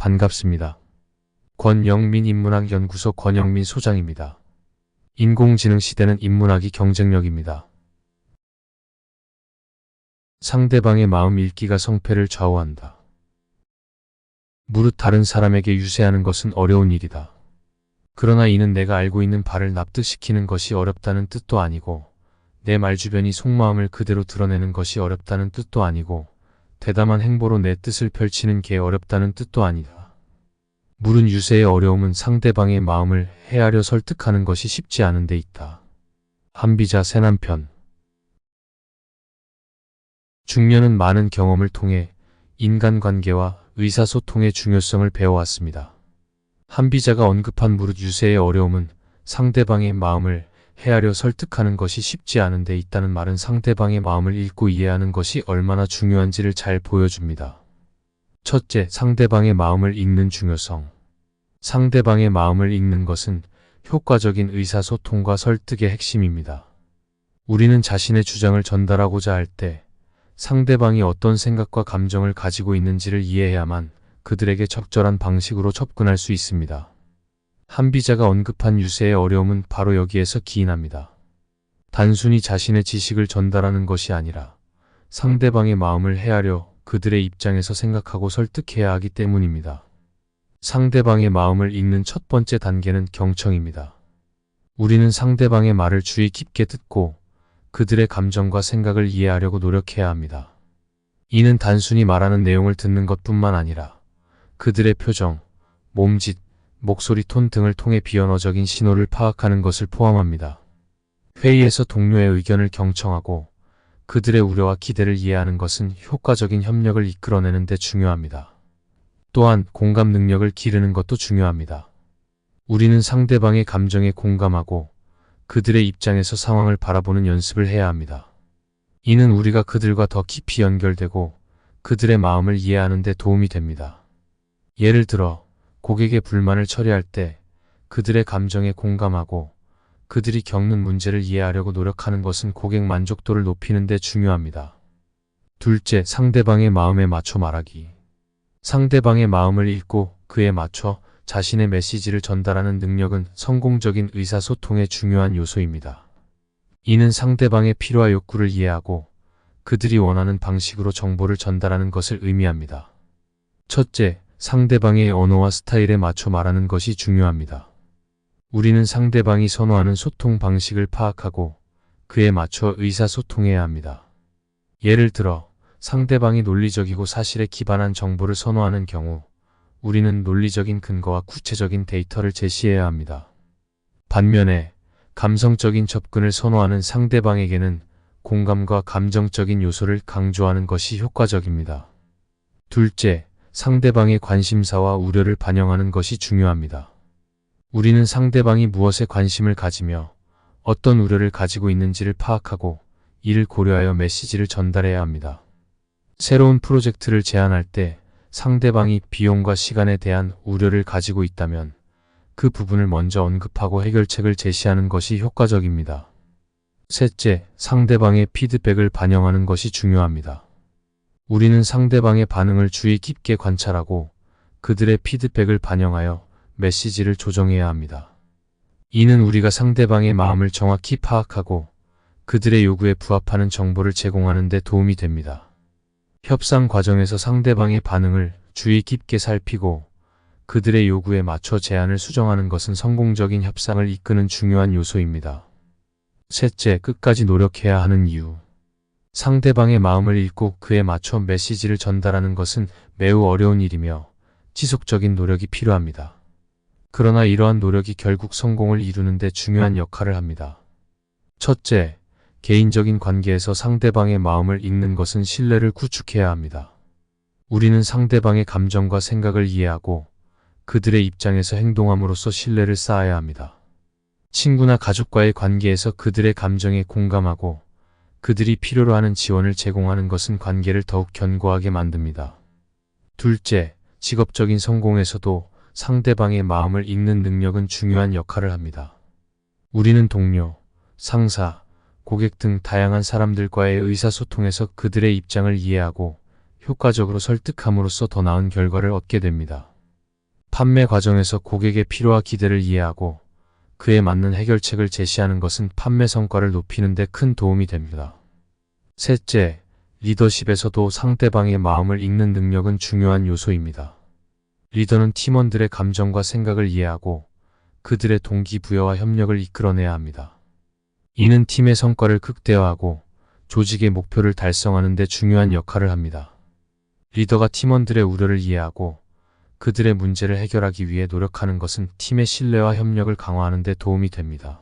반갑습니다. 권영민 인문학연구소 권영민 소장입니다. 인공지능 시대는 인문학이 경쟁력입니다. 상대방의 마음 읽기가 성패를 좌우한다. 무릇 다른 사람에게 유세하는 것은 어려운 일이다. 그러나 이는 내가 알고 있는 바를 납득시키는 것이 어렵다는 뜻도 아니고, 내 말주변이 속마음을 그대로 드러내는 것이 어렵다는 뜻도 아니고, 대담한 행보로 내 뜻을 펼치는 게 어렵다는 뜻도 아니다. 물은 유세의 어려움은 상대방의 마음을 헤아려 설득하는 것이 쉽지 않은 데 있다. 한비자 새남편. 중년은 많은 경험을 통해 인간관계와 의사소통의 중요성을 배워왔습니다. 한비자가 언급한 무릇 유세의 어려움은 상대방의 마음을 헤아려 설득하는 것이 쉽지 않은 데 있다는 말은 상대방의 마음을 읽고 이해하는 것이 얼마나 중요한지를 잘 보여줍니다. 첫째, 상대방의 마음을 읽는 중요성. 상대방의 마음을 읽는 것은 효과적인 의사소통과 설득의 핵심입니다. 우리는 자신의 주장을 전달하고자 할 때 상대방이 어떤 생각과 감정을 가지고 있는지를 이해해야만 그들에게 적절한 방식으로 접근할 수 있습니다. 한비자가 언급한 유세의 어려움은 바로 여기에서 기인합니다. 단순히 자신의 지식을 전달하는 것이 아니라 상대방의 마음을 헤아려 그들의 입장에서 생각하고 설득해야 하기 때문입니다. 상대방의 마음을 읽는 첫 번째 단계는 경청입니다. 우리는 상대방의 말을 주의 깊게 듣고 그들의 감정과 생각을 이해하려고 노력해야 합니다. 이는 단순히 말하는 내용을 듣는 것뿐만 아니라 그들의 표정, 몸짓, 목소리 톤 등을 통해 비언어적인 신호를 파악하는 것을 포함합니다. 회의에서 동료의 의견을 경청하고 그들의 우려와 기대를 이해하는 것은 효과적인 협력을 이끌어내는 데 중요합니다. 또한 공감 능력을 기르는 것도 중요합니다. 우리는 상대방의 감정에 공감하고 그들의 입장에서 상황을 바라보는 연습을 해야 합니다. 이는 우리가 그들과 더 깊이 연결되고 그들의 마음을 이해하는 데 도움이 됩니다. 예를 들어 고객의 불만을 처리할 때 그들의 감정에 공감하고 그들이 겪는 문제를 이해하려고 노력하는 것은 고객 만족도를 높이는 데 중요합니다. 둘째, 상대방의 마음에 맞춰 말하기. 상대방의 마음을 읽고 그에 맞춰 자신의 메시지를 전달하는 능력은 성공적인 의사소통의 중요한 요소입니다. 이는 상대방의 필요와 욕구를 이해하고 그들이 원하는 방식으로 정보를 전달하는 것을 의미합니다. 첫째, 상대방의 언어와 스타일에 맞춰 말하는 것이 중요합니다. 우리는 상대방이 선호하는 소통 방식을 파악하고 그에 맞춰 의사소통해야 합니다. 예를 들어 상대방이 논리적이고 사실에 기반한 정보를 선호하는 경우 우리는 논리적인 근거와 구체적인 데이터를 제시해야 합니다. 반면에 감성적인 접근을 선호하는 상대방에게는 공감과 감정적인 요소를 강조하는 것이 효과적입니다. 둘째, 상대방의 관심사와 우려를 반영하는 것이 중요합니다. 우리는 상대방이 무엇에 관심을 가지며 어떤 우려를 가지고 있는지를 파악하고 이를 고려하여 메시지를 전달해야 합니다. 새로운 프로젝트를 제안할 때 상대방이 비용과 시간에 대한 우려를 가지고 있다면 그 부분을 먼저 언급하고 해결책을 제시하는 것이 효과적입니다. 셋째, 상대방의 피드백을 반영하는 것이 중요합니다. 우리는 상대방의 반응을 주의 깊게 관찰하고 그들의 피드백을 반영하여 메시지를 조정해야 합니다. 이는 우리가 상대방의 마음을 정확히 파악하고 그들의 요구에 부합하는 정보를 제공하는 데 도움이 됩니다. 협상 과정에서 상대방의 반응을 주의 깊게 살피고 그들의 요구에 맞춰 제안을 수정하는 것은 성공적인 협상을 이끄는 중요한 요소입니다. 셋째, 끝까지 노력해야 하는 이유. 상대방의 마음을 읽고 그에 맞춰 메시지를 전달하는 것은 매우 어려운 일이며 지속적인 노력이 필요합니다. 그러나 이러한 노력이 결국 성공을 이루는 데 중요한 역할을 합니다. 첫째, 개인적인 관계에서 상대방의 마음을 읽는 것은 신뢰를 구축해야 합니다. 우리는 상대방의 감정과 생각을 이해하고 그들의 입장에서 행동함으로써 신뢰를 쌓아야 합니다. 친구나 가족과의 관계에서 그들의 감정에 공감하고 그들이 필요로 하는 지원을 제공하는 것은 관계를 더욱 견고하게 만듭니다. 둘째, 직업적인 성공에서도 상대방의 마음을 읽는 능력은 중요한 역할을 합니다. 우리는 동료, 상사, 고객 등 다양한 사람들과의 의사소통에서 그들의 입장을 이해하고 효과적으로 설득함으로써 더 나은 결과를 얻게 됩니다. 판매 과정에서 고객의 필요와 기대를 이해하고 그에 맞는 해결책을 제시하는 것은 판매 성과를 높이는 데 큰 도움이 됩니다. 셋째, 리더십에서도 상대방의 마음을 읽는 능력은 중요한 요소입니다. 리더는 팀원들의 감정과 생각을 이해하고 그들의 동기부여와 협력을 이끌어내야 합니다. 이는 팀의 성과를 극대화하고 조직의 목표를 달성하는 데 중요한 역할을 합니다. 리더가 팀원들의 우려를 이해하고 그들의 문제를 해결하기 위해 노력하는 것은 팀의 신뢰와 협력을 강화하는 데 도움이 됩니다.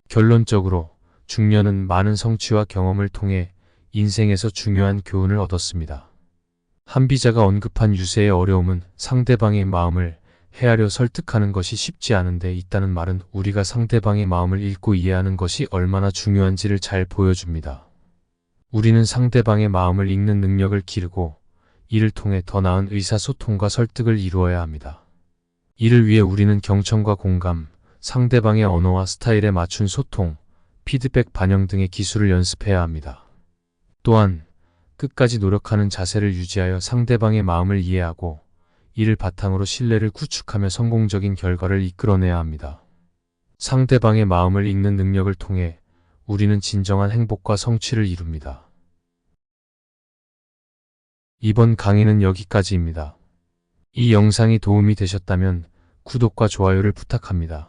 결론적으로 중년은 많은 성취와 경험을 통해 인생에서 중요한 교훈을 얻었습니다. 한비자가 언급한 유세의 어려움은 상대방의 마음을 헤아려 설득하는 것이 쉽지 않은데 있다는 말은 우리가 상대방의 마음을 읽고 이해하는 것이 얼마나 중요한지를 잘 보여줍니다. 우리는 상대방의 마음을 읽는 능력을 기르고 이를 통해 더 나은 의사소통과 설득을 이루어야 합니다. 이를 위해 우리는 경청과 공감, 상대방의 언어와 스타일에 맞춘 소통, 피드백 반영 등의 기술을 연습해야 합니다. 또한 끝까지 노력하는 자세를 유지하여 상대방의 마음을 이해하고 이를 바탕으로 신뢰를 구축하며 성공적인 결과를 이끌어내야 합니다. 상대방의 마음을 읽는 능력을 통해 우리는 진정한 행복과 성취를 이룹니다. 이번 강의는 여기까지입니다. 이 영상이 도움이 되셨다면 구독과 좋아요를 부탁합니다.